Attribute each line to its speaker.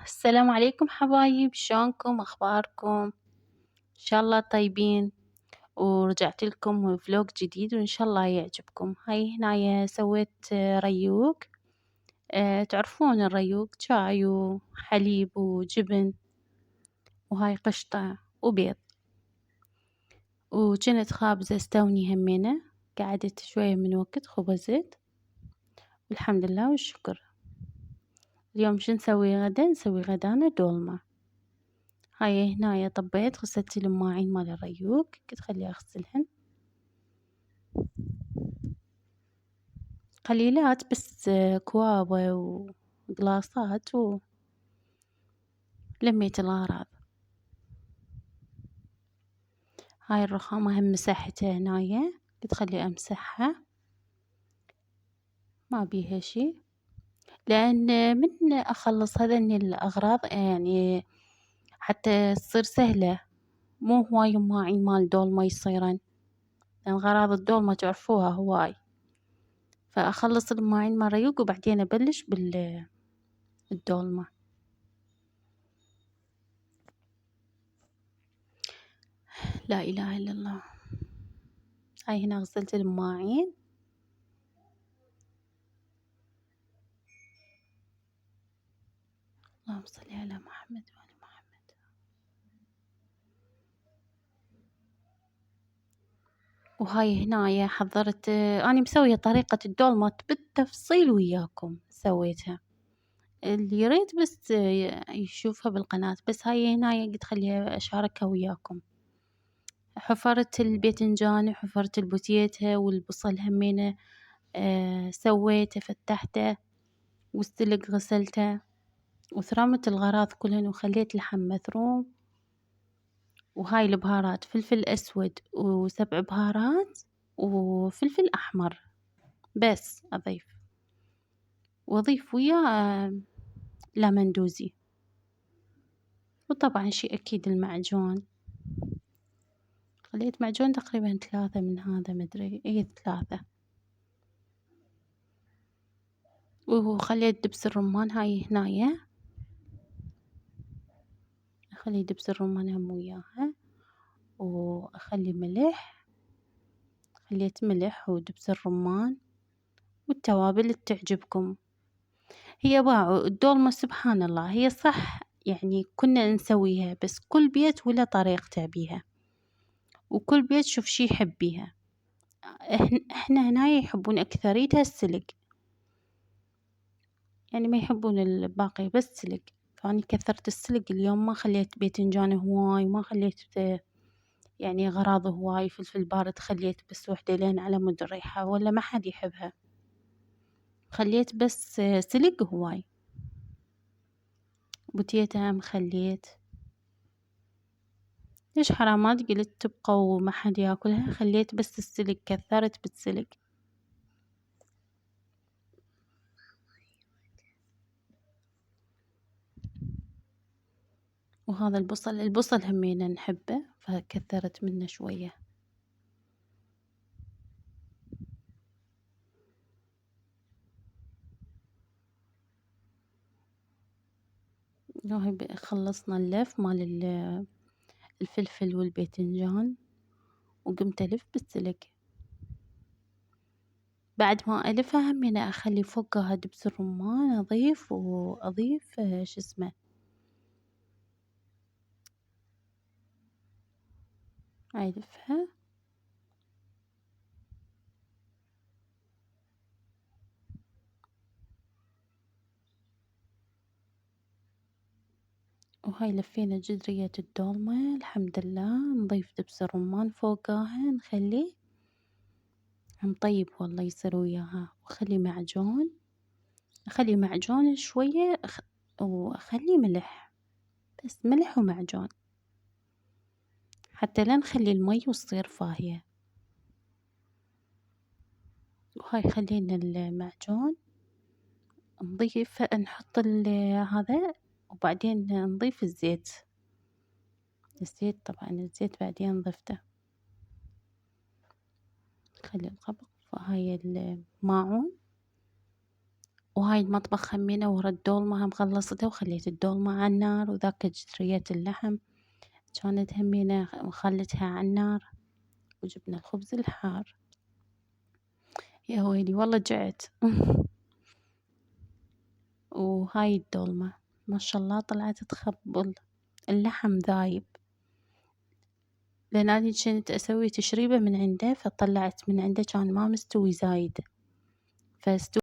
Speaker 1: السلام عليكم حبايب، شلونكم؟ أخباركم؟ إن شاء الله طيبين، ورجعت لكم فلوق جديد وإن شاء الله يعجبكم. هاي هنايا سويت ريوق. تعرفون الريوق شاي وحليب وجبن، وهاي قشطة وبيض، وجنت خابزة استوني همينة. قعدت شوية من وقت خبزت، والحمد لله والشكر. اليوم شو نسوي غدا؟ نسوي غدانا دولمة. هاي هنايا طبيت غسلت المواعين مال الريوق، قلت خلي أغسلهن قليلات بس، كوابة وقلاصات، ولميت الأغراض. هاي الرخامة هم مسحتها هنايا، قلت خلي أمسحها ما بيها شي، لأن من أخلص هذني الأغراض يعني حتى تصير سهلة، مو هواي مواعين مال دولمة يصيرن، لأن غراض الدولمة تعرفوها هواي. فأخلص المواعين مال ريوق وبعدين أبلش بالدولمة. لا إله إلا الله. هاي هنا غسلت المواعين، اللهم صل على محمد وآل محمد. وهاي هنايا حضرت، أنا مسوية طريقة الدولمة بالتفصيل وياكم سويتها، اللي يريد بس يشوفها بالقناة. بس هاي هنايا قلت خليها أشاركها وياكم. حفرت الباذنجان وحفرت البوتيتة والبصل همينة، سويته فتحته، والسلق غسلته، وثرمت الغراض كلهن وخليت لحم مثروم. وهاي البهارات فلفل أسود و7 بهارات وفلفل أحمر بس أضيف، وأضيف وياه لمندوزي، وطبعا شي أكيد المعجون. خليت معجون تقريبا 3 من هذا، مدري 3. وخليت دبس الرمان هاي هنايا، أخلي دبس الرمان هم وياها، وأخلي ملح، خليت ملح ودبس الرمان والتوابل اللي تعجبكم. هي باعوا الدولمة سبحان الله، هي صح يعني كنا نسويها، بس كل بيت وله طريقته بيها، وكل بيت شوف شي يحب بيها. احنا هنا يحبون أكثريتها السلق، يعني ما يحبون الباقي بس سلق. فأني كثرت السلق اليوم، ما خليت باذنجان هواي، ما خليت يعني أغراض هواي. فلفل بارد خليت بس وحدة لين على مود الريحة، ولا ما حد يحبها. خليت بس سلق هواي. بوتيتها هم خليت، ليش حرامات قلت تبقى وما حد ياكلها، خليت بس السلق، كثرت بالسلق. وهذا البصل همينة نحبه، فكثرت منه شوية. هاي خلصنا اللف مال الفلفل والباذنجان، وقمت ألف بالسلق. بعد ما ألفها همينة أخلي فوقها دبس الرمان، أضيف وأضيف شو اسمه، ألفها. وهاي لفينا جدرية الدولمة الحمد لله. نضيف دبس الرمان فوقها، نخليه مطيب والله يصير وياها. وأخلي معجون، أخلي معجون شوية، وأخلي ملح، بس ملح ومعجون، حتى لا نخلي المي وتصير فاهية. وهاي خلينا المعجون نضيف، نحط هذا، وبعدين نضيف الزيت. طبعا الزيت بعدين ضفته. خلي القبق. وهاي الماعون وهاي المطبخ همينة ورا الدولمة هم خلصتها وخليت الدولمة على النار، وذاك جريت اللحم كانت همينة خلتها على النار، وجبنا الخبز الحار. يا ويلي والله جعت. وهاي الدولمة ما شاء الله طلعت تخبل، اللحم ذايب، لأن أني كنت أسوي تشريبة من عنده، فطلعت من عنده كان ما مستوي زايد،